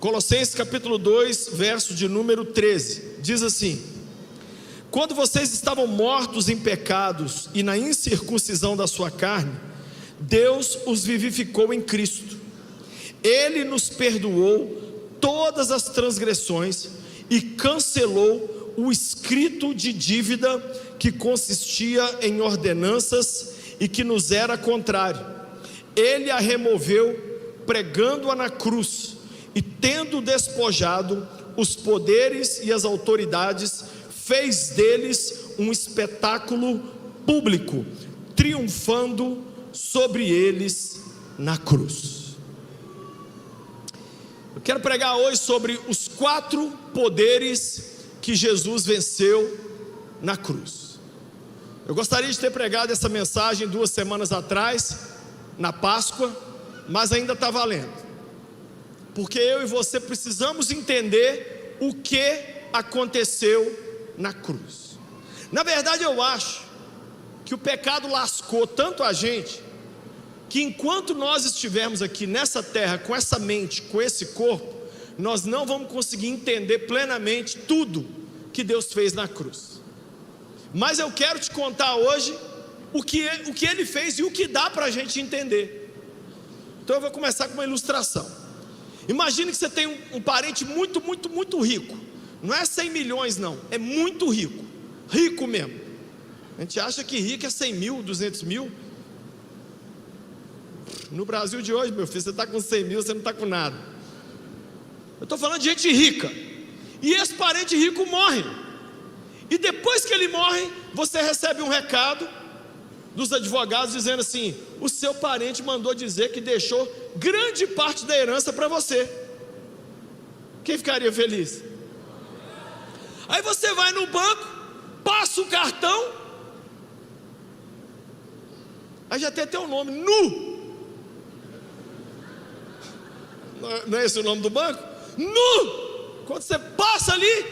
Colossenses capítulo 2, verso de número 13, diz assim: quando vocês estavam mortos em pecados e na incircuncisão da sua carne, Deus os vivificou em Cristo. Ele nos perdoou todas as transgressões e cancelou o escrito de dívida que consistia em ordenanças e que nos era contrário. Ele a removeu, pregando-a na cruz, e tendo despojado os poderes e as autoridades, fez deles um espetáculo público, triunfando sobre eles na cruz. Eu quero pregar hoje sobre os 4 poderes que Jesus venceu na cruz. Eu gostaria de ter pregado essa mensagem 2 semanas atrás, na Páscoa, mas ainda está valendo, porque eu e você precisamos entender o que aconteceu na cruz. Na verdade, eu acho que o pecado lascou tanto a gente, que enquanto nós estivermos aqui nessa terra, com essa mente, com esse corpo, nós não vamos conseguir entender plenamente tudo que Deus fez na cruz. Mas eu quero te contar hoje o que Ele fez e o que dá para a gente entender. Então eu vou começar com uma ilustração. Imagine que você tem um parente muito, muito, muito rico. Não é 100 milhões não, é muito rico, rico mesmo. A gente acha que rico é 100 mil, 200 mil. No Brasil de hoje, meu filho, você está com 100 mil, você não está com nada. Eu estou falando de gente rica. E esse parente rico morre. E depois que ele morre, você recebe um recado dos advogados dizendo assim: o seu parente mandou dizer que deixou grande parte da herança para você. Quem ficaria feliz? Aí você vai no banco, passa o cartão, aí já tem até o nome, Nu. Não é esse o nome do banco? Nu. Quando você passa ali,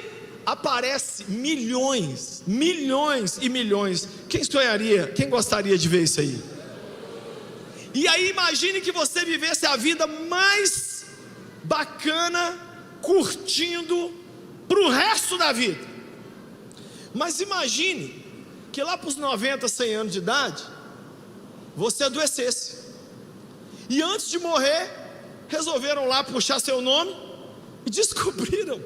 aparece milhões, milhões e milhões. Quem sonharia, quem gostaria de ver isso aí? E aí imagine que você vivesse a vida mais bacana, curtindo para o resto da vida. Mas imagine que lá para os 90, 100 anos de idade, você adoecesse, e antes de morrer, resolveram lá puxar seu nome, e descobriram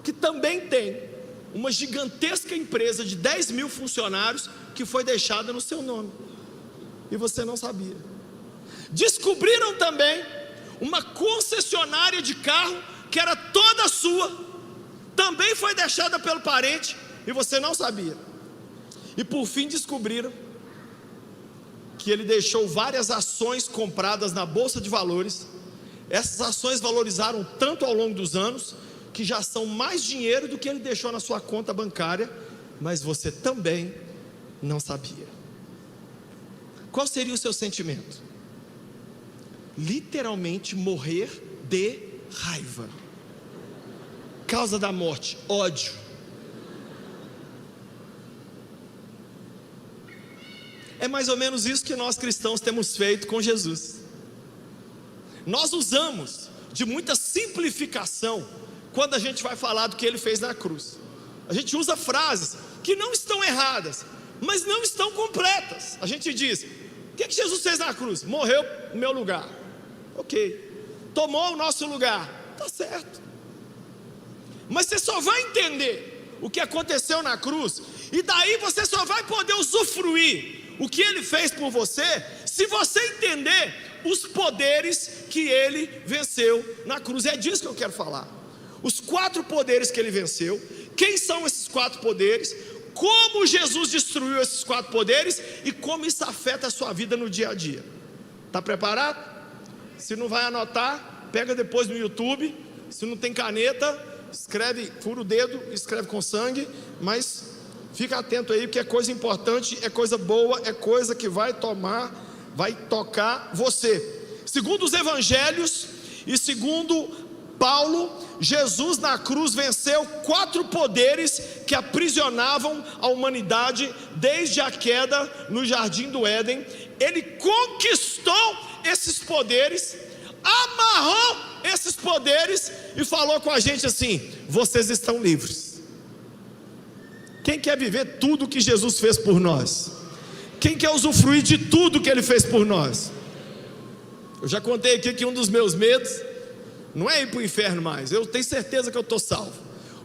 que também tem uma gigantesca empresa de 10 mil funcionários que foi deixada no seu nome, e você não sabia. Descobriram também uma concessionária de carro que era toda sua, também foi deixada pelo parente, e você não sabia. E por fim descobriram que ele deixou várias ações compradas na Bolsa de Valores. Essas ações valorizaram tanto ao longo dos anos, que já são mais dinheiro do que ele deixou na sua conta bancária, mas você também não sabia. Qual seria o seu sentimento? Literalmente morrer de raiva. Causa da morte, ódio. É mais ou menos isso que nós cristãos temos feito com Jesus. Nós usamos de muita simplificação quando a gente vai falar do que Ele fez na cruz. A gente usa frases que não estão erradas, mas não estão completas. A gente diz: o que Jesus fez na cruz? Morreu no meu lugar. Ok. Tomou o nosso lugar. Tá certo. Mas você só vai entender o que aconteceu na cruz, e daí você só vai poder usufruir o que Ele fez por você, se você entender os poderes que Ele venceu na cruz. É disso que eu quero falar. Os 4 poderes que Ele venceu. Quem são esses 4 poderes? Como Jesus destruiu esses 4 poderes, e como isso afeta a sua vida no dia a dia. Está preparado? Se não vai anotar, pega depois no YouTube. Se não tem caneta, escreve, fura o dedo, escreve com sangue. Mas fica atento aí, porque é coisa importante, é coisa boa, é coisa que vai tocar você. Segundo os evangelhos e segundo Paulo, Jesus na cruz venceu 4 poderes que aprisionavam a humanidade desde a queda no jardim do Éden. Ele conquistou esses poderes, amarrou esses poderes e falou com a gente assim: vocês estão livres. Quem quer viver tudo que Jesus fez por nós? Quem quer usufruir de tudo que Ele fez por nós? Eu já contei aqui que um dos meus medos não é ir para o inferno mais. Eu tenho certeza que eu estou salvo.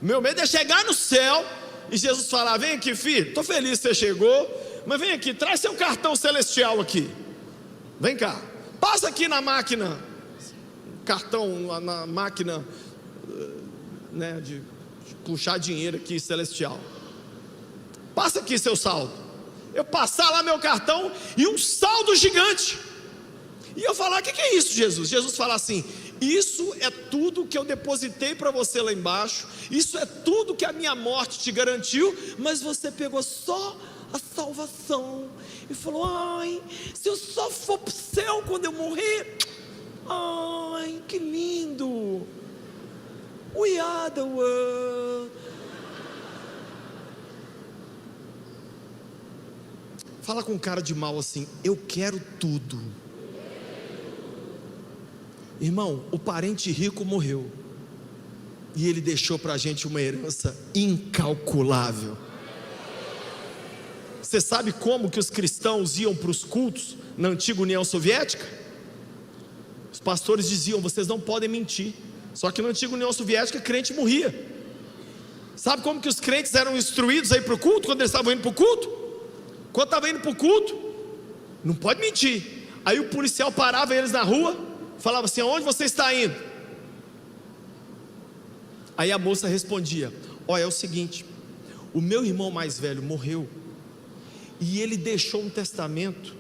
O meu medo é chegar no céu e Jesus falar: vem aqui, filho, estou feliz que você chegou, mas vem aqui, traz seu cartão celestial aqui. Vem cá, passa aqui na máquina, cartão na máquina, né, de puxar dinheiro aqui celestial. Passa aqui seu saldo. Eu passar lá meu cartão e um saldo gigante. E eu falar: o que é isso, Jesus? Jesus fala assim: isso é tudo que eu depositei para você lá embaixo, isso é tudo que a minha morte te garantiu, mas você pegou só a salvação e falou: ai, se eu só for para o céu quando eu morrer, ai, que lindo, we are the world. Fala com cara de mal assim: eu quero tudo. Irmão, o parente rico morreu e ele deixou para a gente uma herança incalculável. Você sabe como que os cristãos iam para os cultos na antiga União Soviética? Os pastores diziam: vocês não podem mentir. Só que na antiga União Soviética, crente morria. Sabe como que os crentes eram instruídos a ir para o culto, quando eles estavam indo para o culto? Quando estavam indo para o culto, não pode mentir. Aí o policial parava eles na rua, falava assim: aonde você está indo? Aí a moça respondia: olha, é o seguinte, o meu irmão mais velho morreu e ele deixou um testamento,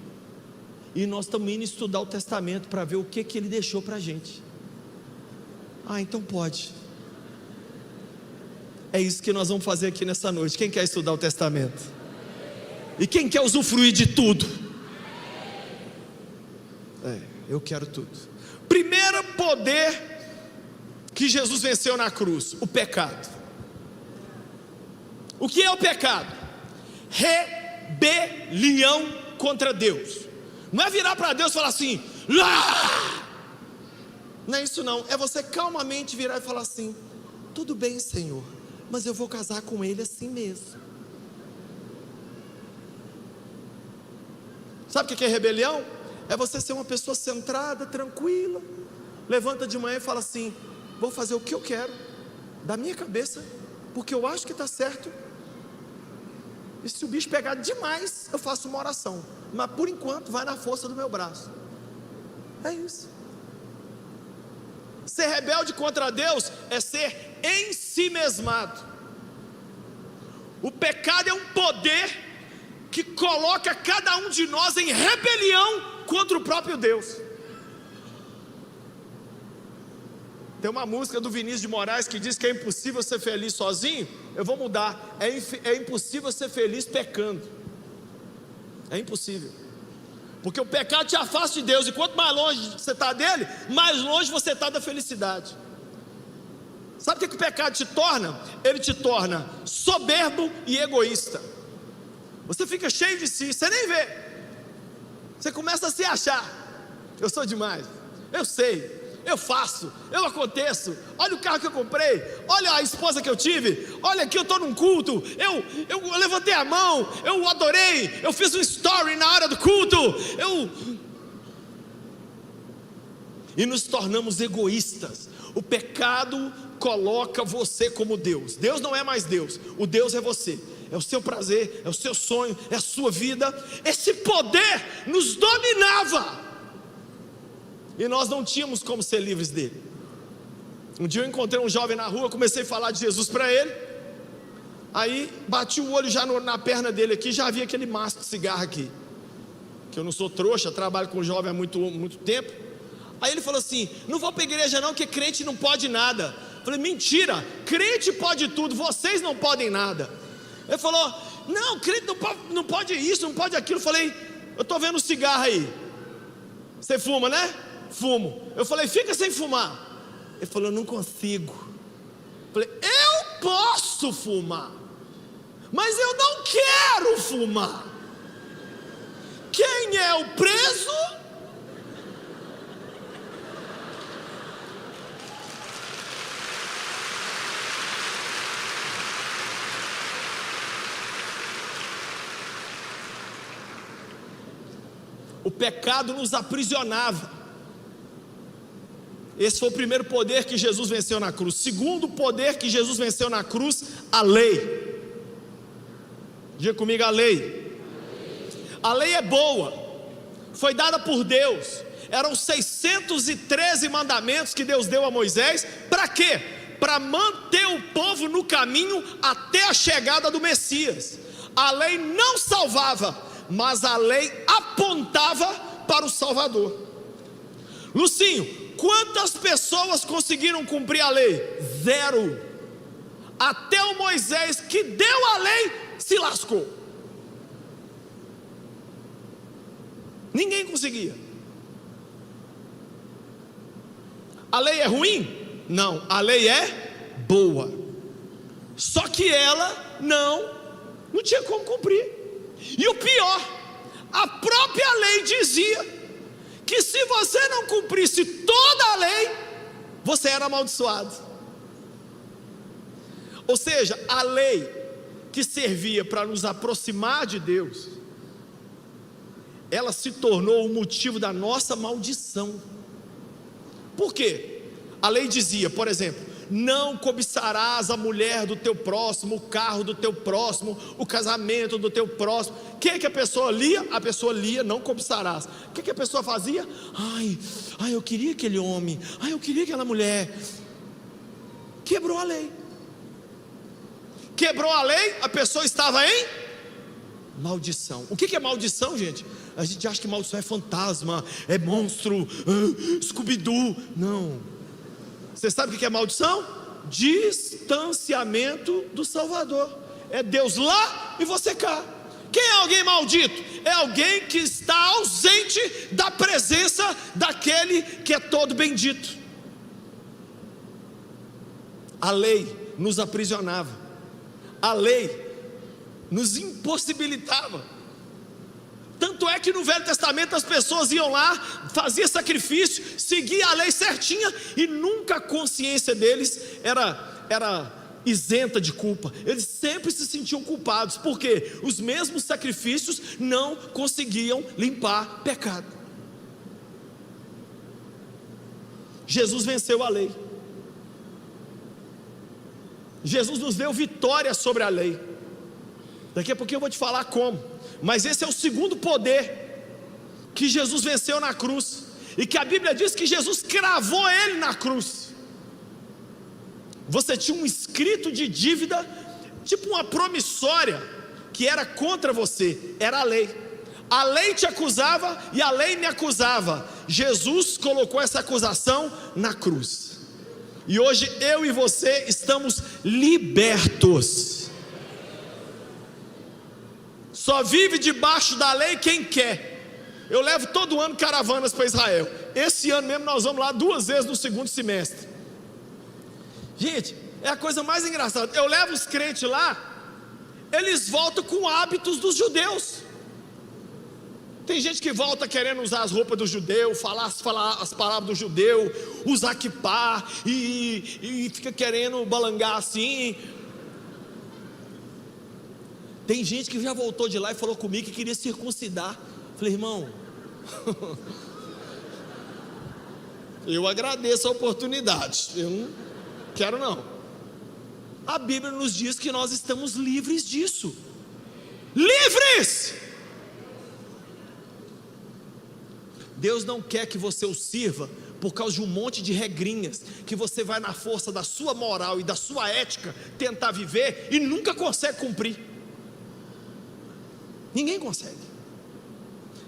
e nós estamos indo estudar o testamento para ver o que ele deixou para a gente. Ah, então pode. É isso que nós vamos fazer aqui nessa noite. Quem quer estudar o testamento? E quem quer usufruir de tudo? Eu quero tudo. Primeiro poder que Jesus venceu na cruz: o pecado. O que é o pecado? Rebelião contra Deus. Não é virar para Deus e falar assim: ah! Não é isso não. É você calmamente virar e falar assim: tudo bem, Senhor, mas eu vou casar com Ele assim mesmo. Sabe o que é rebelião? É você ser uma pessoa centrada, tranquila, levanta de manhã e fala assim: vou fazer o que eu quero, da minha cabeça, porque eu acho que está certo. E se o bicho pegar demais, eu faço uma oração, mas por enquanto vai na força do meu braço. É isso. Ser rebelde contra Deus é ser ensimesmado. O pecado é um poder que coloca cada um de nós em rebelião contra o próprio Deus. Tem uma música do Vinícius de Moraes que diz que é impossível ser feliz sozinho. Eu vou mudar: é impossível ser feliz pecando. É impossível, porque o pecado te afasta de Deus, e quanto mais longe você está dele, mais longe você está da felicidade. Sabe o que o pecado te torna? Ele te torna soberbo e egoísta. Você fica cheio de si, você nem vê. Você começa a se achar: eu sou demais, eu sei, eu faço, eu aconteço. Olha o carro que eu comprei, olha a esposa que eu tive, olha aqui, eu estou num culto, eu levantei a mão, eu adorei, eu fiz um story na hora do culto, e nos tornamos egoístas. O pecado coloca você como Deus. Deus não é mais Deus, o Deus é você. É o seu prazer, é o seu sonho, é a sua vida. Esse poder nos dominava e nós não tínhamos como ser livres dele. Um dia eu encontrei um jovem na rua, comecei a falar de Jesus para ele. Aí bati o olho já na perna dele aqui, já vi aquele maço de cigarro aqui, que eu não sou trouxa, trabalho com jovem há muito tempo. Aí ele falou assim: não vou para a igreja não, que crente não pode nada. Eu falei: mentira, crente pode tudo, vocês não podem nada. Ele falou: não, crente não pode isso, não pode aquilo. Eu falei: eu estou vendo cigarro aí, você fuma, né? Fumo. Eu falei: fica sem fumar. Ele falou: eu não consigo. Eu falei: eu posso fumar, mas eu não quero fumar. Quem é o preso? o pecado nos aprisionava. Esse foi o primeiro poder que Jesus venceu na cruz. Segundo poder que Jesus venceu na cruz, a lei. Diga comigo, a lei. A lei é boa, foi dada por Deus. Eram 613 mandamentos que Deus deu a Moisés. Para quê? Para manter o povo no caminho até a chegada do Messias. A lei não salvava, mas a lei apontava para o Salvador. Lucinho, quantas pessoas conseguiram cumprir a lei? 0. Até o Moisés que deu a lei se lascou. Ninguém conseguia. A lei é ruim? Não, a lei é boa. Só que ela não tinha como cumprir. E o pior, a própria lei dizia que se você não cumprisse toda a lei, você era amaldiçoado. Ou seja, a lei que servia para nos aproximar de Deus, ela se tornou o motivo da nossa maldição. Por quê? A lei dizia, por exemplo, não cobiçarás a mulher do teu próximo, o carro do teu próximo, o casamento do teu próximo. O que a pessoa lia? A pessoa lia, não cobiçarás. O que a pessoa fazia? Ai, eu queria aquele homem, eu queria aquela mulher. Quebrou a lei. Quebrou a lei, a pessoa estava em maldição. O que é maldição, gente? A gente acha que maldição é fantasma, é monstro, Scooby-Doo. Não. Você sabe o que é maldição? Distanciamento do Salvador. É Deus lá e você cá. Quem é alguém maldito? É alguém que está ausente da presença daquele que é todo bendito. A lei nos aprisionava. A lei nos impossibilitava. Tanto é que no Velho Testamento as pessoas iam lá, faziam sacrifício, seguiam a lei certinha e nunca a consciência deles era isenta de culpa. Eles sempre se sentiam culpados, porque os mesmos sacrifícios não conseguiam limpar pecado. Jesus venceu a lei. Jesus nos deu vitória sobre a lei. Daqui a pouquinho eu vou te falar como. Mas esse é o segundo poder que Jesus venceu na cruz, e que a Bíblia diz que Jesus cravou ele na cruz. Você tinha um escrito de dívida, tipo uma promissória, que era contra você, era a lei. A lei te acusava e a lei me acusava. Jesus colocou essa acusação na cruz. E hoje eu e você estamos libertos. Só vive debaixo da lei quem quer. Eu levo todo ano caravanas para Israel. Esse ano mesmo nós vamos lá 2 vezes no segundo semestre. Gente, é a coisa mais engraçada. Eu levo os crentes lá, eles voltam com hábitos dos judeus. Tem gente que volta querendo usar as roupas do judeu, falar as palavras do judeu, usar kippá e fica querendo balangar assim. Tem gente que já voltou de lá e falou comigo que queria circuncidar. Falei, irmão, eu agradeço a oportunidade, eu não quero não. A Bíblia nos diz que nós estamos livres disso. Livres! Deus não quer que você o sirva por causa de um monte de regrinhas, que você vai na força da sua moral e da sua ética tentar viver e nunca consegue cumprir. Ninguém consegue.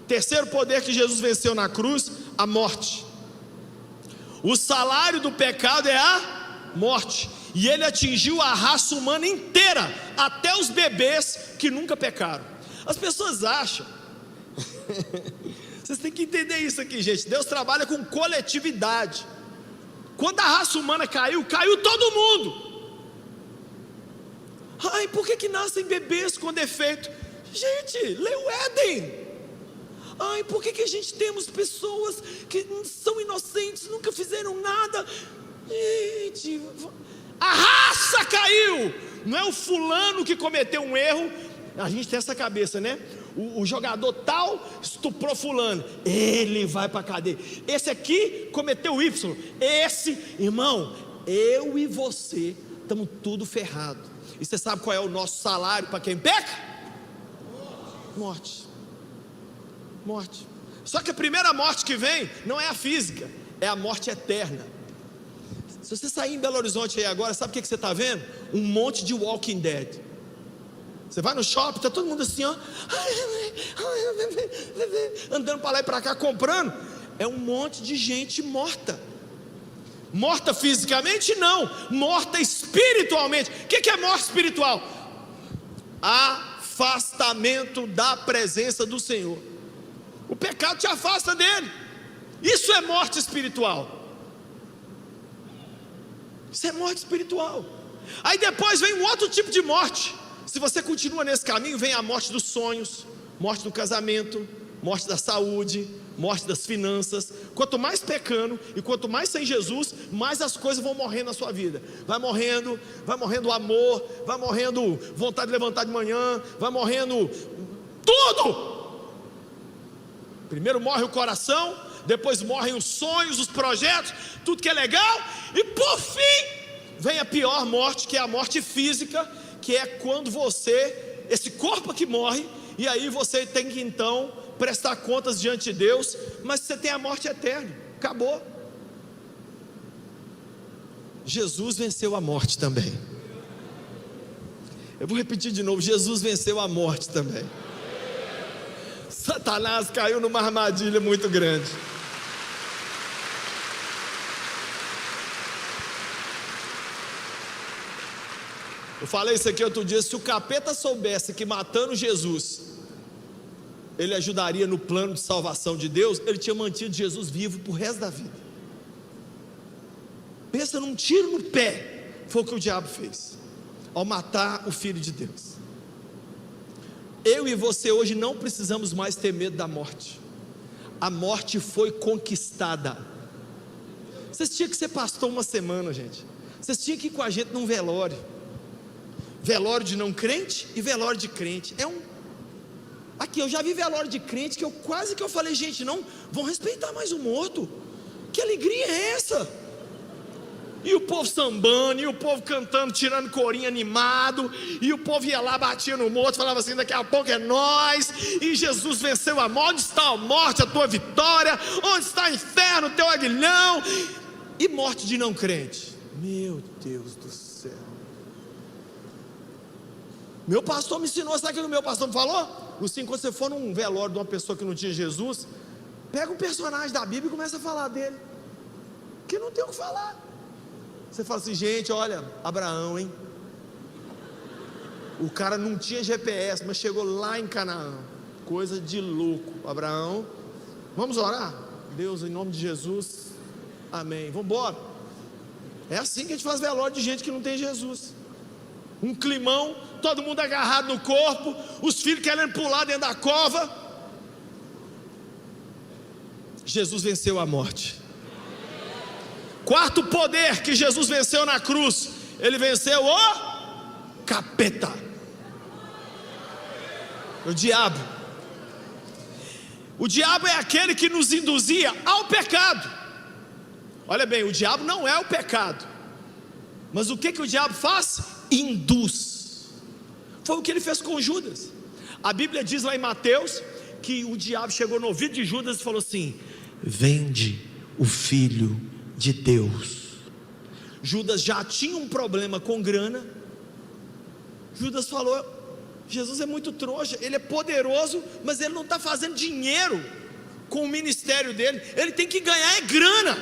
Terceiro poder que Jesus venceu na cruz, a morte. O salário do pecado é a morte, e ele atingiu a raça humana inteira, até os bebês que nunca pecaram. As pessoas acham vocês têm que entender isso aqui, gente. Deus trabalha com coletividade. Quando a raça humana caiu, caiu todo mundo. Ai, por que nascem bebês com defeito? Gente, lê o Éden. Ai, por que a gente temos pessoas que são inocentes, nunca fizeram nada? Gente, a raça caiu. Não é o fulano que cometeu um erro. A gente tem essa cabeça, né? o jogador tal estuprou fulano, ele vai para a cadeia. Esse aqui cometeu Y. Esse, irmão, eu e você estamos tudo ferrado. E você sabe qual é o nosso salário para quem peca? Morte. Morte. Só que a primeira morte que vem não é a física, é a morte eterna. Se você sair em Belo Horizonte aí agora, sabe o que você está vendo? Um monte de Walking Dead. Você vai no shopping, está todo mundo assim, ó, andando para lá e para cá, comprando. É um monte de gente morta. Morta fisicamente? Não. Morta espiritualmente. O que é morte espiritual? Afastamento da presença do Senhor. O pecado te afasta dele. Isso é morte espiritual. Isso é morte espiritual. Aí depois vem um outro tipo de morte. Se você continua nesse caminho, vem a morte dos sonhos, morte do casamento, morte da saúde, morte das finanças. Quanto mais pecando e quanto mais sem Jesus, mais as coisas vão morrendo na sua vida. Vai morrendo o amor, vai morrendo vontade de levantar de manhã, vai morrendo tudo. Primeiro morre o coração, depois morrem os sonhos, os projetos, tudo que é legal, e por fim vem a pior morte, que é a morte física, que é quando você, esse corpo que morre, e aí você tem que então prestar contas diante de Deus, mas você tem a morte eterna, acabou. Jesus venceu a morte também. Eu vou repetir de novo, Jesus venceu a morte também. Satanás caiu numa armadilha muito grande. Eu falei isso aqui outro dia. Se o capeta soubesse que matando Jesus ele ajudaria no plano de salvação de Deus, ele tinha mantido Jesus vivo pro resto da vida. Pensa num tiro no pé. Foi o que o diabo fez ao matar o Filho de Deus. Eu e você hoje não precisamos mais ter medo da morte. A morte foi conquistada. Vocês tinham que ser pastor uma semana, gente. Vocês tinham que ir com a gente num velório. Velório de não crente e velório de crente. Aqui, eu já vi velório de crente que eu falei, gente, não, vão respeitar mais o morto. Que alegria é essa? E o povo sambando, e o povo cantando, tirando corinho animado, e o povo ia lá, batia no morto, falava assim, daqui a pouco é nós, e Jesus venceu a morte. Onde está a morte, a tua vitória? Onde está o inferno, o teu aguilhão? E morte de não crente? Meu Deus do céu. Meu pastor me ensinou, sabe o que o meu pastor me falou? Lucinho, quando você for num velório de uma pessoa que não tinha Jesus, pega um personagem da Bíblia e começa a falar dele, que não tem o que falar. Você fala assim, gente, olha, Abraão, hein? O cara não tinha GPS, mas chegou lá em Canaã. Coisa de louco. Abraão, vamos orar? Deus, em nome de Jesus, amém. Vamos embora. É assim que a gente faz velório de gente que não tem Jesus. Um climão, todo mundo agarrado no corpo, os filhos querendo pular dentro da cova. Jesus venceu a morte. Quarto poder que Jesus venceu na cruz, ele venceu o capeta, o diabo. O diabo é aquele que nos induzia ao pecado. Olha bem, o diabo não é o pecado, mas o que o diabo faz? Induz. Foi o que ele fez com Judas. A Bíblia diz lá em Mateus que o diabo chegou no ouvido de Judas e falou assim: vende o filho de Deus. Judas já tinha um problema com grana. Judas falou: Jesus é muito trouxa, ele é poderoso, mas ele não está fazendo dinheiro com o ministério dele, ele tem que ganhar grana.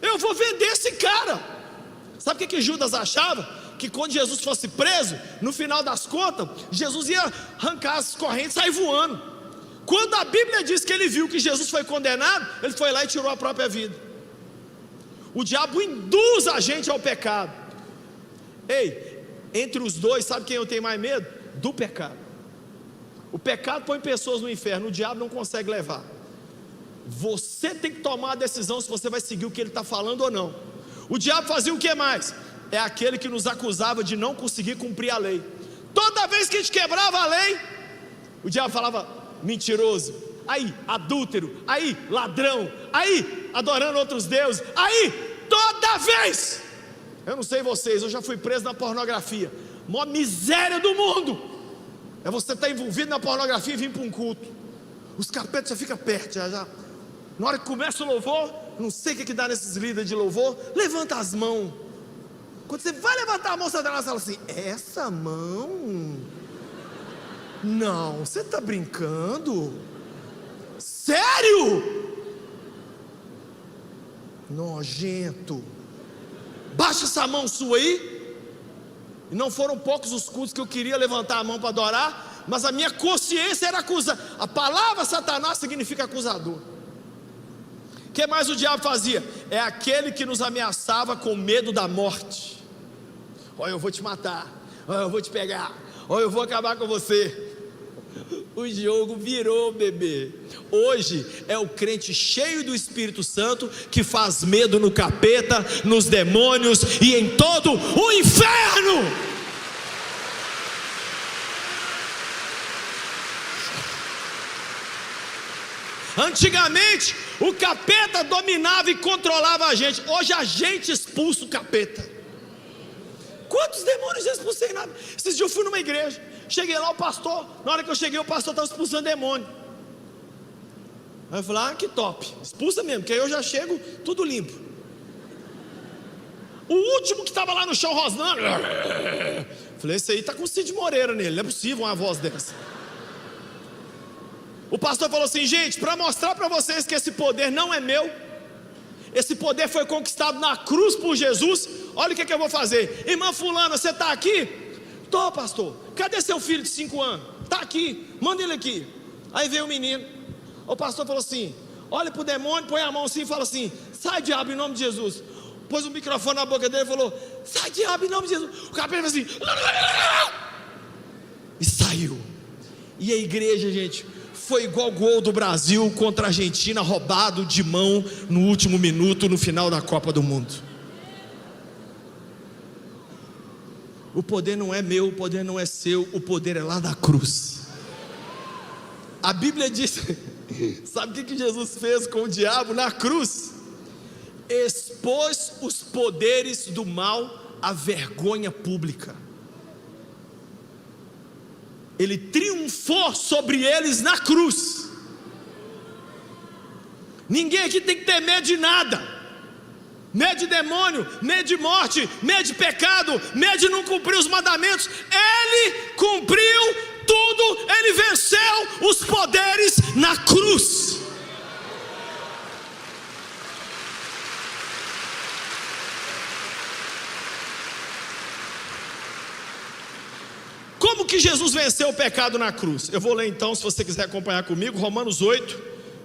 Eu vou vender esse cara. Sabe o que Judas achava? Que quando Jesus fosse preso, no final das contas, Jesus ia arrancar as correntes e sair voando. Quando a Bíblia diz que ele viu que Jesus foi condenado, ele foi lá e tirou a própria vida. O diabo induz a gente ao pecado. Ei, entre os dois, sabe quem eu tenho mais medo? Do pecado. O pecado põe pessoas no inferno, o diabo não consegue levar. Você tem que tomar a decisão se você vai seguir o que ele está falando ou não. O diabo fazia o que mais? É aquele que nos acusava de não conseguir cumprir a lei. Toda vez que a gente quebrava a lei, O diabo falava mentiroso, aí adúltero, aí ladrão, aí adorando outros deuses, aí toda vez. Eu não sei vocês, eu já fui preso na pornografia. Maior miséria do mundo é você estar envolvido na pornografia e vir para um culto. Os capetas já ficam perto, já. Na hora que começa o louvor, não sei o que dá nesses líderes de louvor, levanta as mãos. Quando você vai levantar a mão, Satanás fala assim: essa mão? Não, você está brincando? Sério? Nojento. Baixa essa mão sua aí. E não foram poucos os cultos que eu queria levantar a mão para adorar, mas a minha consciência era acusar. A palavra Satanás significa acusador. O que mais o diabo fazia? É aquele que nos ameaçava com medo da morte. Olha, eu vou te matar. Olha, eu vou te pegar. Olha, eu vou acabar com você. O jogo virou, bebê. Hoje é o crente cheio do Espírito Santo que faz medo no capeta, nos demônios e em todo o inferno. Antigamente o capeta dominava e controlava a gente. Hoje a gente expulsa o capeta. Quantos demônios já expulsei? Nada. Esses dias eu fui numa igreja, cheguei lá, o pastor, na hora que eu cheguei, o pastor estava expulsando demônio. Aí eu falei: ah, que top, expulsa mesmo, que aí eu já chego tudo limpo. O último que estava lá no chão rosnando, falei: esse aí está com Cid Moreira nele, não é possível uma voz dessa. O pastor falou assim: gente, para mostrar para vocês que esse poder não é meu, esse poder foi conquistado na cruz por Jesus. Olha o que eu vou fazer. Irmã fulana, você está aqui? Estou, pastor. Cadê seu filho de 5 anos? Está aqui, manda ele aqui. Aí veio o menino. O pastor falou assim: olha para o demônio, põe a mão assim e fala assim: sai diabo em nome de Jesus. Pôs o microfone na boca dele e falou: sai diabo em nome de Jesus. O capeta fez assim e saiu. E a igreja, gente, foi igual o gol do Brasil contra a Argentina, roubado de mão no último minuto, no final da Copa do Mundo. O poder não é meu, o poder não é seu, o poder é lá da cruz. A Bíblia diz, sabe o que Jesus fez com o diabo na cruz? Expôs os poderes do mal à vergonha pública. Ele triunfou sobre eles na cruz. Ninguém aqui tem que ter medo de nada. Medo de demônio, medo de morte, medo de pecado, medo de não cumprir os mandamentos. Ele cumpriu tudo, ele venceu os poderes na cruz. Como que Jesus venceu o pecado na cruz? Eu vou ler então, se você quiser acompanhar comigo, Romanos 8,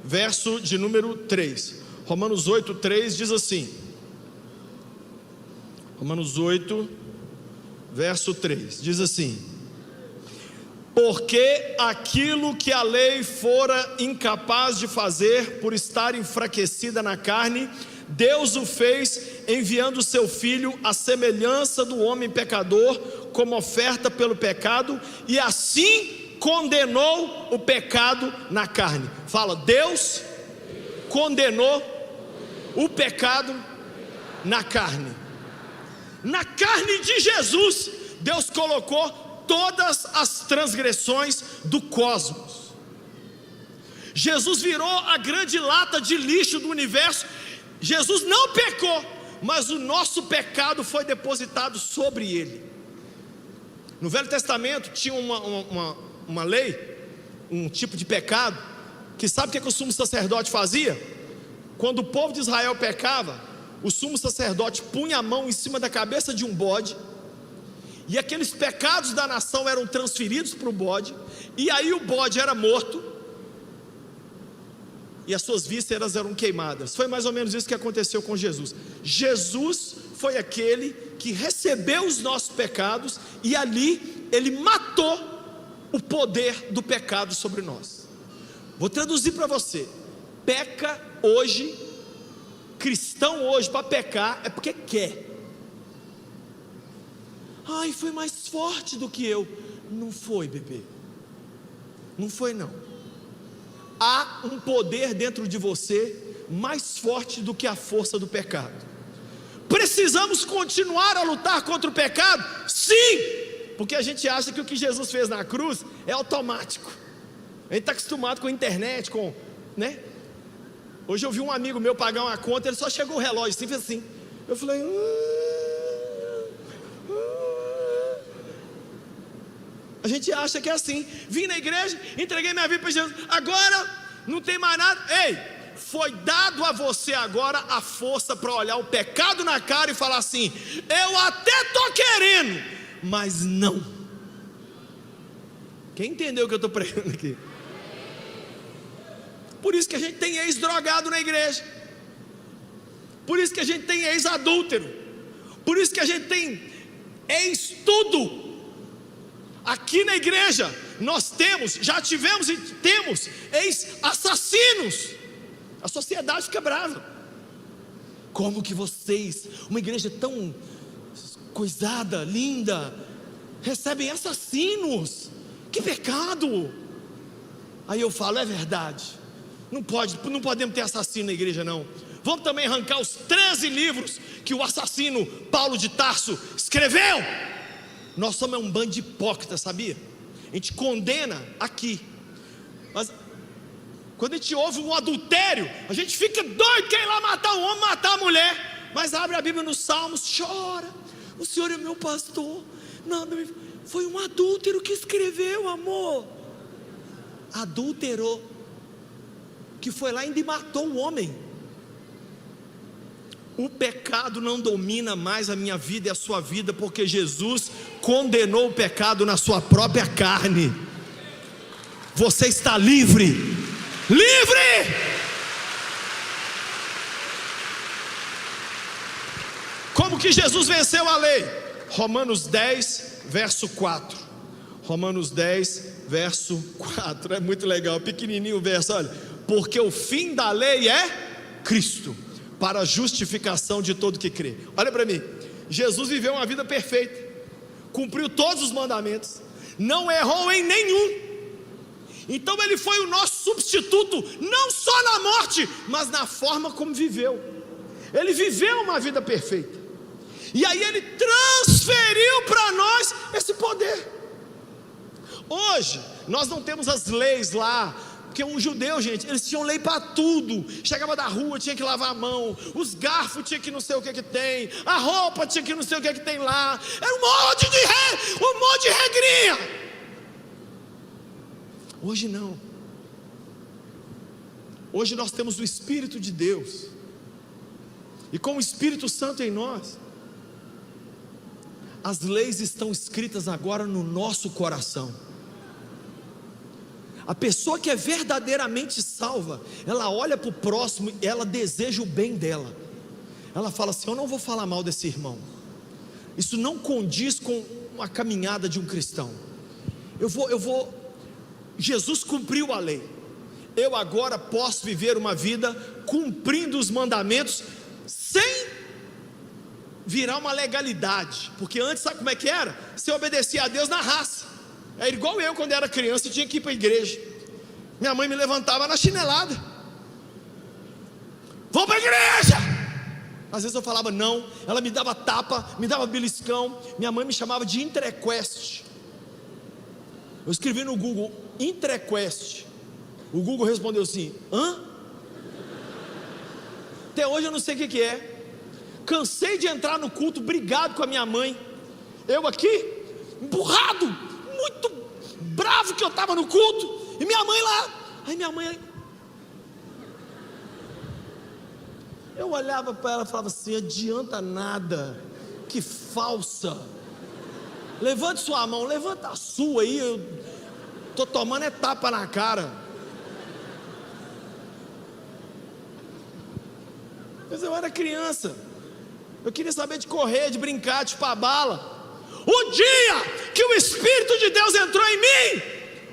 verso de número 3. Romanos 8, 3 diz assim. Romanos 8, verso 3, diz assim: porque aquilo que a lei fora incapaz de fazer, por estar enfraquecida na carne, Deus o fez enviando o seu Filho à semelhança do homem pecador, como oferta pelo pecado, e assim condenou o pecado na carne. Fala: Deus condenou o pecado na carne. Na carne de Jesus, Deus colocou todas as transgressões do cosmos. Jesus virou a grande lata de lixo do universo. Jesus não pecou, mas o nosso pecado foi depositado sobre ele. No Velho Testamento tinha uma lei, um tipo de pecado, que sabe o que o sumo sacerdote fazia? Quando o povo de Israel pecava, o sumo sacerdote punha a mão em cima da cabeça de um bode, e aqueles pecados da nação eram transferidos para o bode, e aí o bode era morto, e as suas vísceras eram queimadas. Foi mais ou menos isso que aconteceu com Jesus. Jesus foi aquele que recebeu os nossos pecados, e ali ele matou o poder do pecado sobre nós. Vou traduzir para você: peca hoje, cristão hoje, para pecar é porque quer. Ai, foi mais forte do que eu. Não foi, bebê. Não foi não. Há um poder dentro de você mais forte do que a força do pecado. Precisamos continuar a lutar contra o pecado? Sim! Porque a gente acha que o que Jesus fez na cruz é automático. A gente está acostumado com a internet, né? Hoje eu vi um amigo meu pagar uma conta, ele só chegou o relógio assim, fez assim. Eu falei... A gente acha que é assim. Vim na igreja, entreguei minha vida para Jesus, agora não tem mais nada. Ei, foi dado a você agora a força para olhar o pecado na cara e falar assim: eu até estou querendo, mas não. Quem entendeu o que eu estou pregando aqui? Por isso que a gente tem ex-drogado na igreja, por isso que a gente tem ex-adúltero, por isso que a gente tem ex-tudo. Aqui na igreja nós já tivemos e temos ex-assassinos. A sociedade fica brava. Como que vocês, uma igreja tão coisada, linda, recebem assassinos? Que pecado! Aí eu falo, é verdade. Não podemos ter assassino na igreja não. Vamos também arrancar os 13 livros que o assassino Paulo de Tarso escreveu. Nós somos um bando de hipócritas, sabia? A gente condena aqui, mas quando a gente ouve um adultério, a gente fica doido, quer ir lá matar o homem, matar a mulher. Mas abre a Bíblia nos Salmos, chora: o Senhor é meu pastor, nada me... Foi um adúltero que escreveu, amor. Adúlterou, que foi lá e ainda matou o homem. O pecado não domina mais a minha vida e a sua vida, porque Jesus condenou o pecado na sua própria carne. Você está livre. Livre! Como que Jesus venceu a lei? Romanos 10, verso 4. Romanos 10, verso 4. É muito legal, pequenininho o verso, olha. Porque o fim da lei é Cristo, para a justificação de todo que crê. Olha para mim, Jesus viveu uma vida perfeita, cumpriu todos os mandamentos, não errou em nenhum. Então ele foi o nosso substituto, não só na morte, mas na forma como viveu. Ele viveu uma vida perfeita, e aí ele transferiu para nós esse poder. Hoje nós não temos as leis lá, porque um judeu, gente, eles tinham lei para tudo. Chegava da rua, tinha que lavar a mão, os garfos tinha que não sei o que tem, a roupa tinha que não sei o que tem lá. Era um monte de regrinha. Hoje não. Hoje nós temos o Espírito de Deus, e com o Espírito Santo em nós, as leis estão escritas agora no nosso coração. A pessoa que é verdadeiramente salva, ela olha para o próximo e ela deseja o bem dela. Ela fala assim: eu não vou falar mal desse irmão. Isso não condiz com a caminhada de um cristão. Jesus cumpriu a lei. Eu agora posso viver uma vida cumprindo os mandamentos sem virar uma legalidade. Porque antes, sabe como é que era? Você obedecia a Deus na raça. É igual eu quando era criança e tinha que ir para a igreja. Minha mãe me levantava na chinelada: vou para a igreja. Às vezes eu falava não, ela me dava tapa, me dava beliscão. Minha mãe me chamava de Intrequest. Eu escrevi no Google Intrequest. O Google respondeu assim: hã? Até hoje eu não sei o que é. Cansei de entrar no culto brigado com a minha mãe. Eu aqui, emburrado, muito bravo que eu estava no culto, e minha mãe lá. Aí minha mãe, eu olhava para ela e falava assim: adianta nada, que falsa. Levante sua mão, levanta a sua aí, eu estou tomando tapa na cara. Mas eu era criança, eu queria saber de correr, de brincar, de chupar bala. O dia que o Espírito de Deus entrou em mim,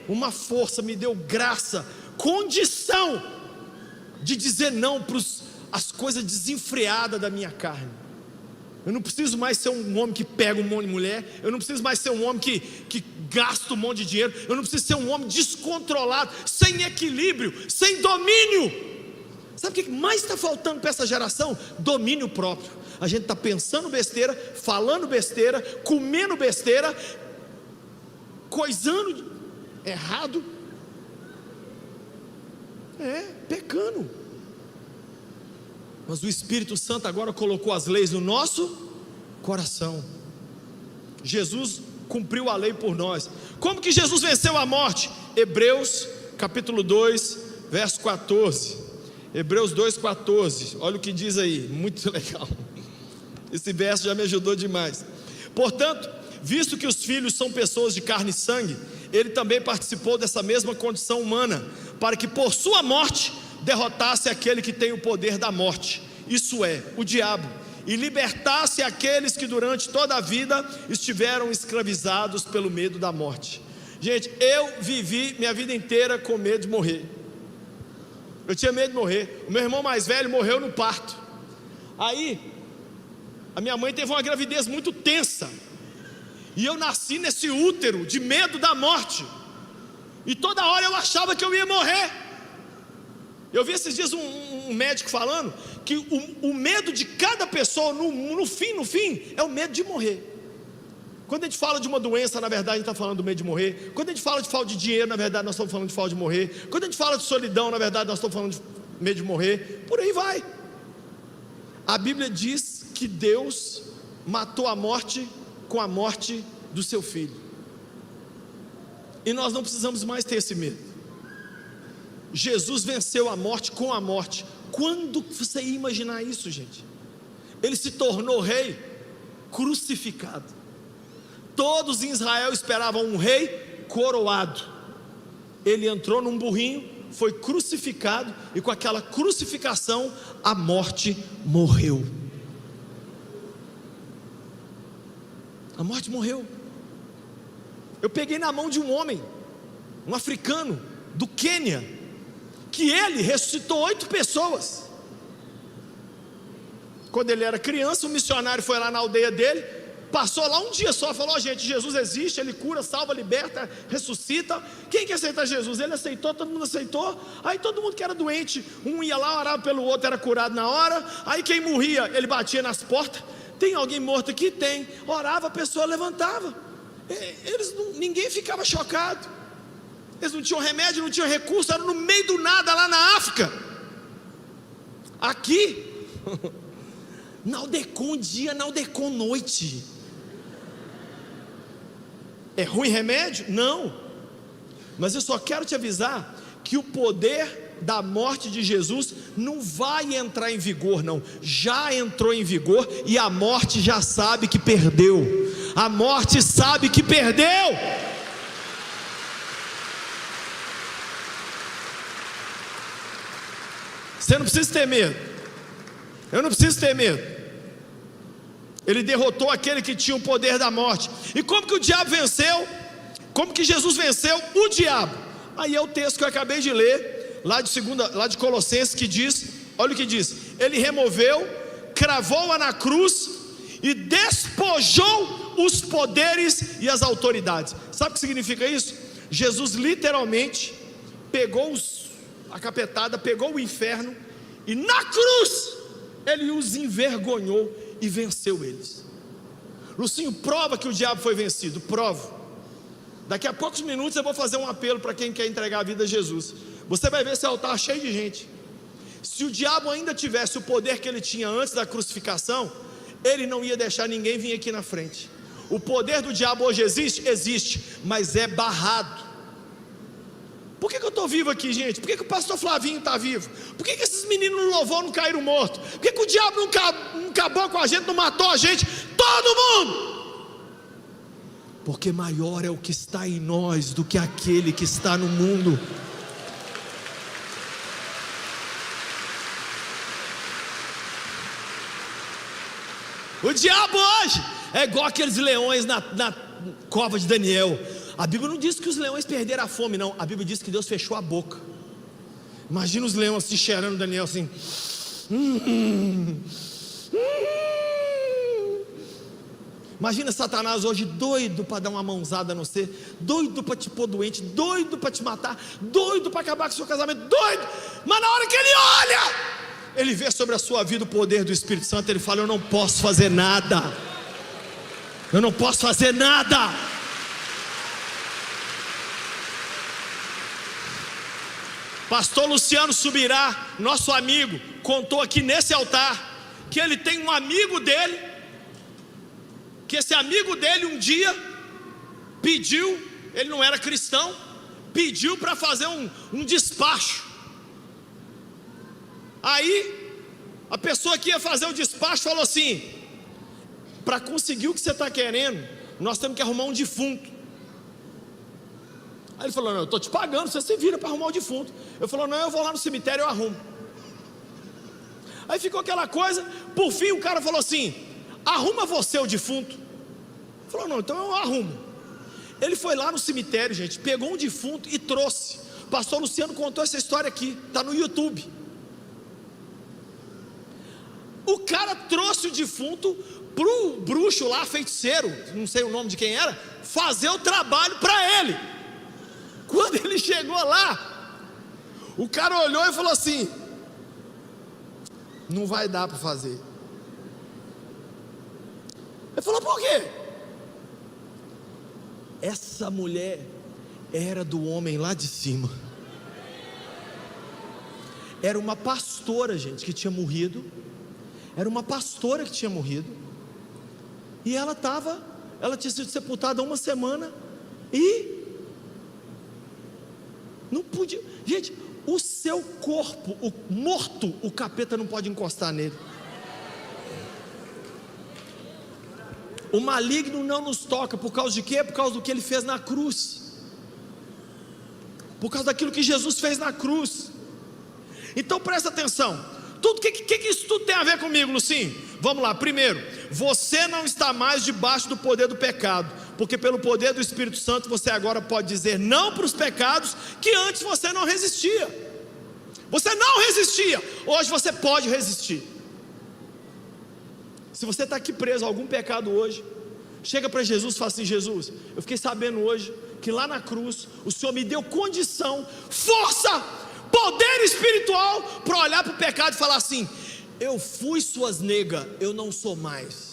uma força me deu graça, condição de dizer não para as coisas desenfreadas da minha carne. Eu não preciso mais ser um homem que pega um monte de mulher. Eu não preciso mais ser um homem que gasta um monte de dinheiro. Eu não preciso ser um homem descontrolado, sem equilíbrio, sem domínio. Sabe o que mais está faltando para essa geração? Domínio próprio. A gente está pensando besteira, falando besteira, comendo besteira, coisando errado, pecando. Mas o Espírito Santo agora colocou as leis no nosso coração. Jesus cumpriu a lei por nós. Como que Jesus venceu a morte? Hebreus capítulo 2, verso 14. Hebreus 2,14. Olha o que diz aí, muito legal. Esse verso já me ajudou demais. Portanto, visto que os filhos são pessoas de carne e sangue, ele também participou dessa mesma condição humana, para que por sua morte derrotasse aquele que tem o poder da morte, isso é, o diabo, e libertasse aqueles que durante toda a vida estiveram escravizados pelo medo da morte. Gente, eu vivi minha vida inteira com medo de morrer. Eu tinha medo de morrer. O meu irmão mais velho morreu no parto. Aí a minha mãe teve uma gravidez muito tensa, e eu nasci nesse útero de medo da morte, e toda hora eu achava que eu ia morrer. Eu vi esses dias um médico falando que o medo de cada pessoa no fim é o medo de morrer. Quando a gente fala de uma doença, na verdade a gente está falando do medo de morrer. Quando a gente fala de falta de dinheiro, na verdade nós estamos falando de falta de morrer. Quando a gente fala de solidão, na verdade nós estamos falando de medo de morrer. Por aí vai. A Bíblia diz que Deus matou a morte com a morte do seu filho, e nós não precisamos mais ter esse medo. Jesus venceu a morte com a morte. Quando você ia imaginar isso, gente? Ele se tornou rei crucificado. Todos em Israel esperavam um rei coroado. Ele entrou num burrinho, foi crucificado, e com aquela crucificação a morte morreu. A morte morreu. Eu peguei na mão de um homem, um africano do Quênia, que ele ressuscitou 8 pessoas. Quando ele era criança, um missionário foi lá na aldeia dele, passou lá um dia só, falou: gente, Jesus existe, Ele cura, salva, liberta, ressuscita. Quem quer aceitar Jesus? Ele aceitou, todo mundo aceitou. Aí todo mundo que era doente, um ia lá, orava pelo outro, era curado na hora. Aí quem morria, ele batia nas portas: tem alguém morto aqui? Tem. Orava, a pessoa levantava. Ninguém ficava chocado. Eles não tinham remédio, não tinham recurso, eram no meio do nada lá na África. Aqui Naldecon dia, Naldecon noite. É ruim remédio? Não. Mas eu só quero te avisar que o poder da morte de Jesus não vai entrar em vigor, não. Já entrou em vigor, e a morte já sabe que perdeu. A morte sabe que perdeu. Você não precisa ter medo. Eu não preciso ter medo. Ele derrotou aquele que tinha o poder da morte. E como que o diabo venceu? Como que Jesus venceu o diabo? Aí é o texto que eu acabei de ler, lá de Colossenses, que diz, olha o que diz: ele removeu, cravou-a na cruz e despojou os poderes e as autoridades. Sabe o que significa isso? Jesus literalmente pegou a capetada, pegou o inferno, e na cruz ele os envergonhou e venceu eles. Lucinho, prova que o diabo foi vencido. Provo. Daqui a poucos minutos eu vou fazer um apelo para quem quer entregar a vida a Jesus. Você vai ver esse altar cheio de gente. Se o diabo ainda tivesse o poder que ele tinha antes da crucificação, ele não ia deixar ninguém vir aqui na frente. O poder do diabo hoje existe? Existe, mas é barrado. Por que eu estou vivo aqui, gente? Por que o pastor Flavinho está vivo? Por que esses meninos no louvor não caíram mortos? Por que o diabo não acabou com a gente, não matou a gente? Todo mundo! Porque maior é o que está em nós do que aquele que está no mundo. O diabo hoje é igual aqueles leões na cova de Daniel. A Bíblia não diz que os leões perderam a fome, não. A Bíblia diz que Deus fechou a boca. Imagina os leões assim, cheirando Daniel assim. Imagina Satanás hoje doido para dar uma mãozada no você, doido para te pôr doente, doido para te matar, doido para acabar com o seu casamento, doido. Mas na hora que ele olha, ele vê sobre a sua vida o poder do Espírito Santo, ele fala: eu não posso fazer nada, eu não posso fazer nada. Pastor Luciano Subirá, nosso amigo, contou aqui nesse altar que ele tem um amigo dele, que esse amigo dele um dia pediu, ele não era cristão, pediu para fazer um despacho. Aí a pessoa que ia fazer o despacho falou assim: para conseguir o que você está querendo, nós temos que arrumar um defunto. Aí ele falou: não, eu estou te pagando, você se vira para arrumar o defunto. Eu falou: não, eu vou lá no cemitério e eu arrumo. Aí ficou aquela coisa, por fim o cara falou assim: arruma você o defunto. Falou: não, então eu arrumo. Ele foi lá no cemitério, gente, pegou um defunto e trouxe. O pastor Luciano contou essa história aqui, está no YouTube. O cara trouxe o defunto para o bruxo lá, feiticeiro, não sei o nome de quem era, fazer o trabalho para ele. Quando ele chegou lá, o cara olhou e falou assim: não vai dar para fazer. Ele falou: por quê? Essa mulher era do homem lá de cima. Era uma pastora, gente, que tinha morrido. Era uma pastora que tinha morrido. E ela tinha sido sepultada há uma semana. E não podia. Gente, o seu corpo, o morto, o capeta não pode encostar nele. O maligno não nos toca, por causa de quê? Por causa do que ele fez na cruz, por causa daquilo que Jesus fez na cruz. Então presta atenção, tudo que isso tudo tem a ver comigo, Lucinho? Vamos lá. Primeiro, você não está mais debaixo do poder do pecado, porque pelo poder do Espírito Santo você agora pode dizer não para os pecados que antes você não resistia. Você não resistia, hoje você pode resistir. Se você está aqui preso a algum pecado hoje, chega para Jesus e fala assim: Jesus, eu fiquei sabendo hoje que lá na cruz o Senhor me deu condição, força, poder espiritual para olhar para o pecado e falar assim: eu fui suas negas, eu não sou mais.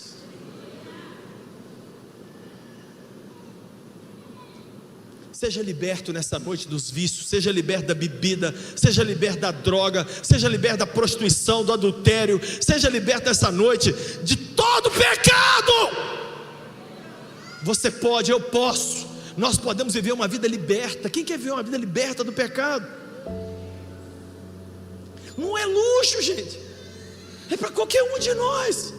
Seja liberto nessa noite dos vícios, seja liberto da bebida, seja liberto da droga, seja liberto da prostituição, do adultério, seja liberto nessa noite de todo pecado. Você pode, eu posso, nós podemos viver uma vida liberta. Quem quer viver uma vida liberta do pecado? Não é luxo, gente, é para qualquer um de nós.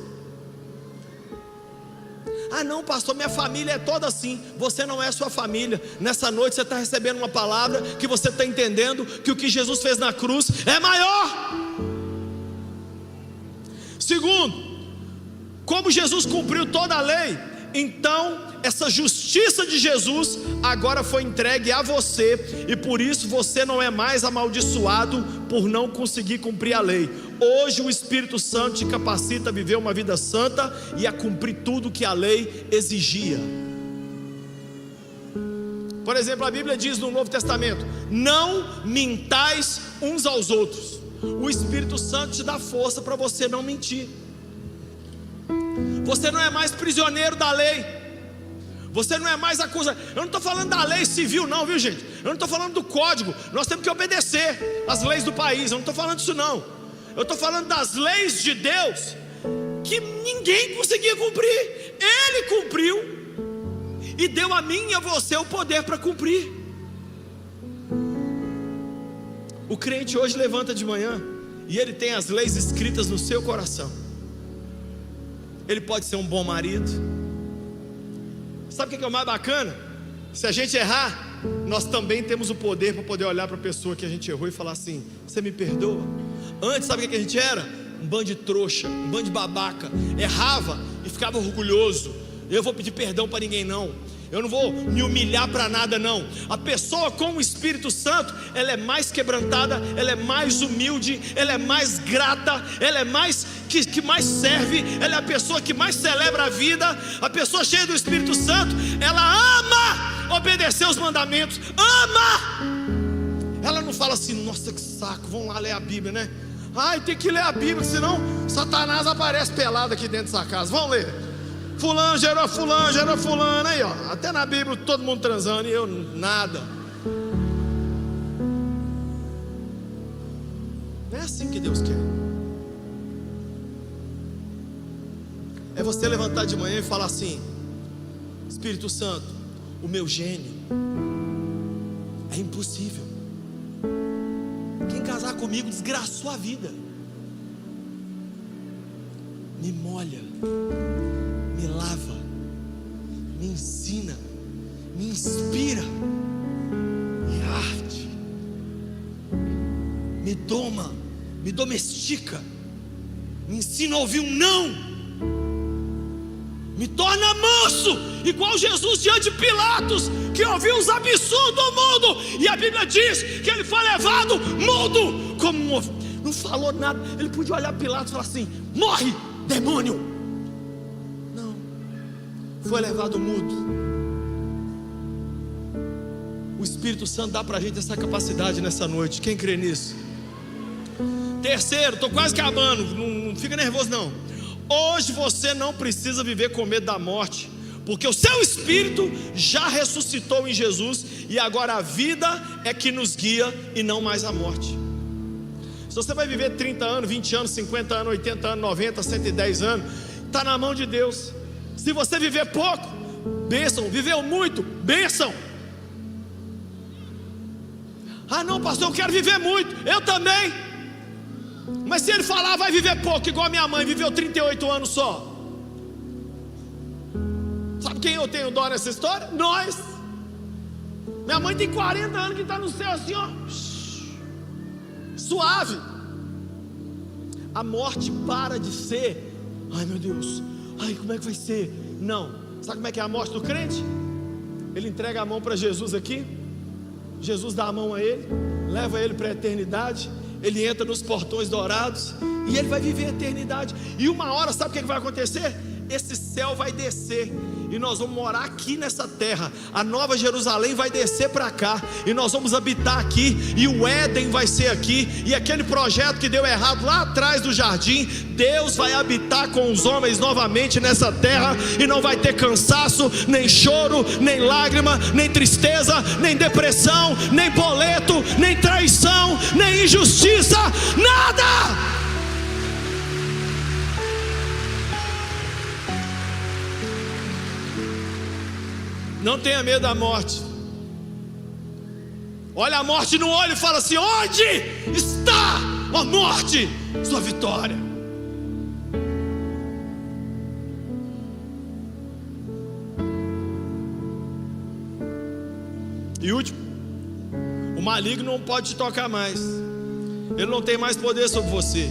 Ah não, pastor, minha família é toda assim. Você não é sua família. Nessa noite você está recebendo uma palavra que você está entendendo que o que Jesus fez na cruz é maior. Segundo, como Jesus cumpriu toda a lei, então essa justiça de Jesus agora foi entregue a você, e por isso você não é mais amaldiçoado por não conseguir cumprir a lei. Hoje o Espírito Santo te capacita a viver uma vida santa e a cumprir tudo que a lei exigia. Por exemplo, a Bíblia diz no Novo Testamento: não mintais uns aos outros. O Espírito Santo te dá força para você não mentir. Você não é mais prisioneiro da lei. Você não é mais acusado. Eu não estou falando da lei civil não, viu gente? Eu não estou falando do código. Nós temos que obedecer às leis do país. Eu não estou falando disso não. Eu estou falando das leis de Deus que ninguém conseguia cumprir. Ele cumpriu e deu a mim e a você o poder para cumprir. O crente hoje levanta de manhã e ele tem as leis escritas no seu coração. Ele pode ser um bom marido. Sabe o que é o mais bacana? Se a gente errar, nós também temos o poder para poder olhar para a pessoa que a gente errou e falar assim: você me perdoa? Antes, sabe o que a gente era? Um bando de trouxa, um bando de babaca. Errava e ficava orgulhoso. Eu vou pedir perdão para ninguém não. eu não vou me humilhar para nada não. A pessoa com o Espírito Santo, ela é mais quebrantada, ela é mais humilde, ela é mais grata, ela é mais que mais serve, ela é a pessoa que mais celebra a vida. A pessoa cheia do Espírito Santo, ela ama obedecer os mandamentos, ama. Ela não fala assim: nossa, que saco, vamos lá ler a Bíblia, né? Ai, tem que ler a Bíblia, senão Satanás aparece pelado aqui dentro dessa casa. Vamos ler. Fulano gerou fulano, aí ó, até na Bíblia todo mundo transando e eu nada. Não é assim que Deus quer. É você levantar de manhã e falar assim: Espírito Santo, o meu gênio é impossível. Quem casar comigo desgraçou a vida. Me molha, me lava, me ensina, me inspira, me arde, me doma, me domestica, me ensina a ouvir um não, me torna manso, igual Jesus diante de Pilatos, que ouviu os absurdos do mundo, e a Bíblia diz que ele foi levado mudo, como não falou nada. Ele podia olhar Pilatos e falar assim: morre, demônio. Não, foi levado mudo. O Espírito Santo dá para a gente essa capacidade nessa noite. Quem crê nisso? Terceiro, estou quase acabando, não fica nervoso não. Hoje você não precisa viver com medo da morte, porque o seu espírito já ressuscitou em Jesus, e agora a vida é que nos guia e não mais a morte. Se você vai viver 30 anos, 20 anos, 50 anos, 80 anos, 90, 110 anos, está na mão de Deus. Se você viver pouco, bênção. Viveu muito, bênção. Ah não, pastor, eu quero viver muito. Eu também. Mas se ele falar vai viver pouco, igual a minha mãe viveu 38 anos só. Sabe quem eu tenho dó nessa história? Nós. Minha mãe tem 40 anos que está no céu assim, ó, suave. A morte para de ser: ai meu Deus, ai como é que vai ser? Não. Sabe como é que é a morte do crente? Ele entrega a mão para Jesus aqui, Jesus dá a mão a ele, leva ele para a eternidade. Ele entra nos portões dourados e ele vai viver a eternidade. E uma hora, sabe o que vai acontecer? Esse céu vai descer e nós vamos morar aqui nessa terra. A Nova Jerusalém vai descer para cá e nós vamos habitar aqui, e o Éden vai ser aqui, e aquele projeto que deu errado lá atrás do jardim, Deus vai habitar com os homens novamente nessa terra, e não vai ter cansaço, nem choro, nem lágrima, nem tristeza, nem depressão, nem boleto, nem traição, nem injustiça, nada. Não tenha medo da morte. Olha a morte no olho e fala assim: onde está, ó morte, sua vitória? E último, o maligno não pode te tocar mais. Ele não tem mais poder sobre você,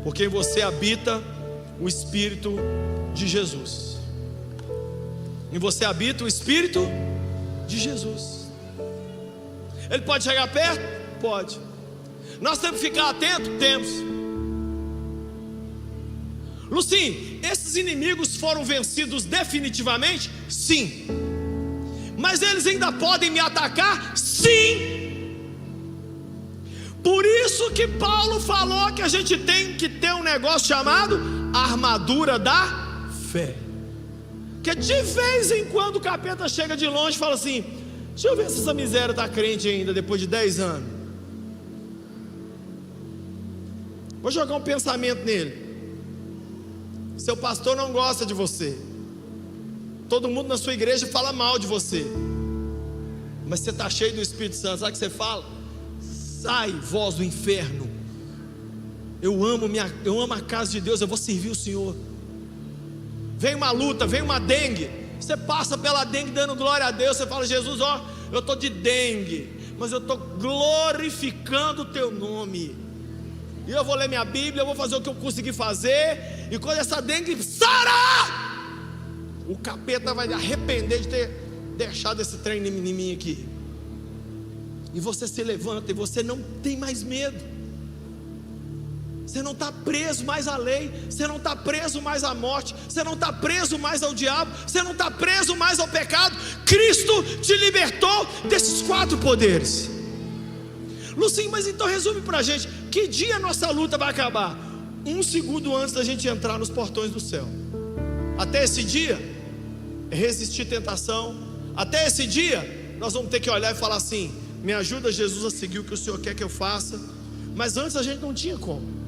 porque em você habita o Espírito de Jesus. Em você habita o Espírito de Jesus. Ele pode chegar perto? Pode. Nós temos que ficar atentos? Temos. Lucim, esses inimigos foram vencidos definitivamente? Sim. Mas eles ainda podem me atacar? Sim. Por isso que Paulo falou que a gente tem que ter um negócio chamado armadura da fé. Porque de vez em quando o capeta chega de longe e fala assim: deixa eu ver se essa miséria está crente ainda depois de 10 anos. Vou jogar um pensamento nele. Seu pastor não gosta de você, todo mundo na sua igreja fala mal de você, mas você está cheio do Espírito Santo. Sabe o que você fala? Sai, voz do inferno. Eu amo a casa de Deus, eu vou servir o Senhor. Vem uma luta, vem uma dengue, você passa pela dengue dando glória a Deus. Você fala: Jesus, ó, eu estou de dengue, mas eu estou glorificando o teu nome, e eu vou ler minha Bíblia, eu vou fazer o que eu consegui fazer, e quando essa dengue sarar, O capeta vai arrepender de ter deixado esse trem em mim aqui. E você se levanta e você não tem mais medo. Você não está preso mais à lei, você não está preso mais à morte, você não está preso mais ao diabo, você não está preso mais ao pecado. Cristo te libertou desses 4 poderes. Lucinho, mas então resume para a gente, que dia a nossa luta vai acabar? 1 segundo antes da gente entrar nos portões do céu. Até esse dia, resistir tentação. Até esse dia, nós vamos ter que olhar e falar assim: me ajuda, Jesus, a seguir o que o Senhor quer que eu faça. Mas antes a gente não tinha como.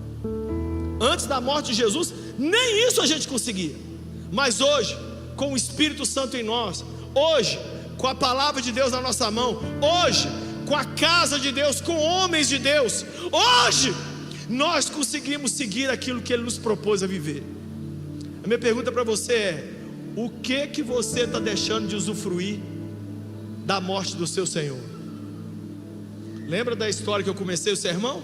Antes da morte de Jesus, nem isso a gente conseguia. Mas hoje, com o Espírito Santo em nós, hoje, com a palavra de Deus na nossa mão, hoje, com a casa de Deus, com homens de Deus, hoje, nós conseguimos seguir aquilo que Ele nos propôs a viver. A minha pergunta para você é: o que você está deixando de usufruir da morte do seu Senhor? Lembra da história que eu comecei o sermão?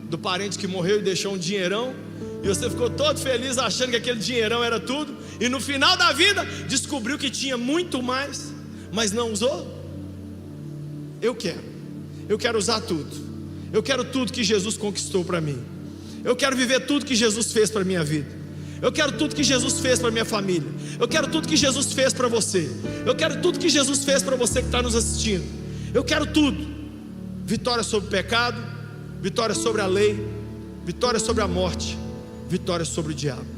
Do parente que morreu e deixou um dinheirão, e você ficou todo feliz achando que aquele dinheirão era tudo, e no final da vida descobriu que tinha muito mais, mas não usou? Eu quero usar tudo. Eu quero tudo que Jesus conquistou para mim. Eu quero viver tudo que Jesus fez para a minha vida. Eu quero tudo que Jesus fez para a minha família. Eu quero tudo que Jesus fez para você. Eu quero tudo que Jesus fez para você que está nos assistindo. Eu quero tudo. Vitória sobre o pecado, vitória sobre a lei, vitória sobre a morte, vitória sobre o diabo.